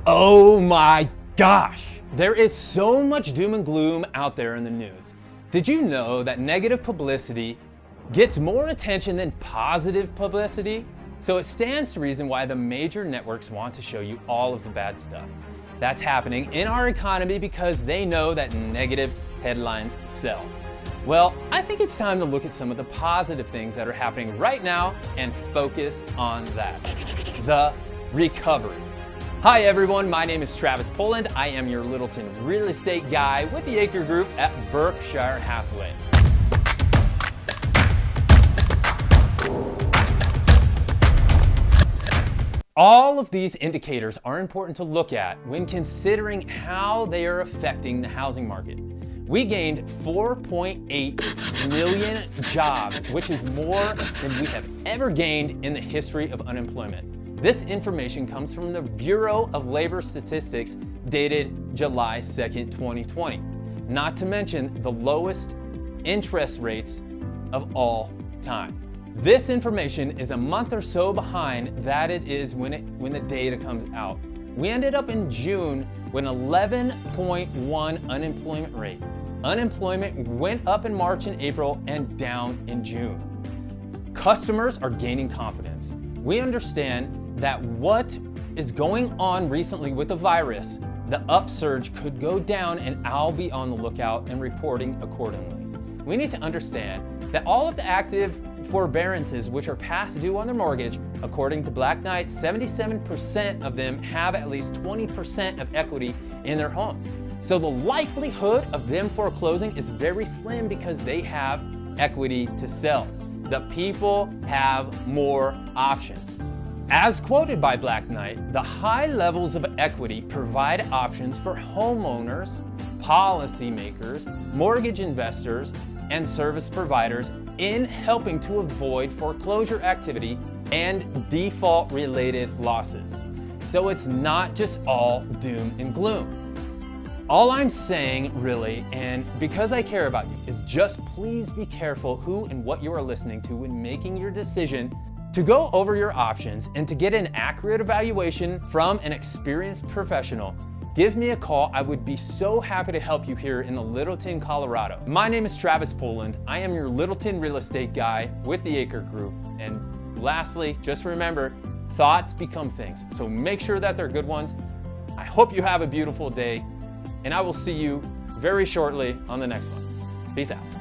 Oh my gosh! There is so much doom and gloom out there in the news. Did you know that negative publicity gets more attention than positive publicity? So it stands to reason why the major networks want to show you all of the bad stuff that's happening in our economy because they know that negative headlines sell. Well, I think it's time to look at some of the positive things that are happening right now and focus on that. The recovery. Hi everyone, my name is Travis Poland. I am your Littleton real estate guy with the Acre Group at Berkshire Hathaway. All of these indicators are important to look at when considering how they are affecting the housing market. We gained 4.8 million jobs, which is more than we have ever gained in the history of unemployment. This information comes from the Bureau of Labor Statistics dated July 2nd, 2020. Not to mention the lowest interest rates of all time. This information is a month or so behind that it is when the data comes out. We ended up in June with an 11.1 unemployment rate. Unemployment went up in March and April and down in June. Customers are gaining confidence. We understand that what is going on recently with the virus, the upsurge could go down, and I'll be on the lookout and reporting accordingly. We need to understand that all of the active forbearances which are past due on their mortgage, according to Black Knight, 77% of them have at least 20% of equity in their homes. So the likelihood of them foreclosing is very slim because they have equity to sell. The people have more options. As quoted by Black Knight, the high levels of equity provide options for homeowners, policymakers, mortgage investors, and service providers in helping to avoid foreclosure activity and default-related losses. So it's not just all doom and gloom. All I'm saying, really, and because I care about you, is just please be careful who and what you are listening to when making your decision to go over your options and to get an accurate evaluation from an experienced professional. Give me a call. I would be so happy to help you here in the Littleton, Colorado. My name is Travis Poland. I am your Littleton real estate guy with the Acre Group. And lastly, just remember, thoughts become things. So make sure that they're good ones. I hope you have a beautiful day, and I will see you very shortly on the next one. Peace out.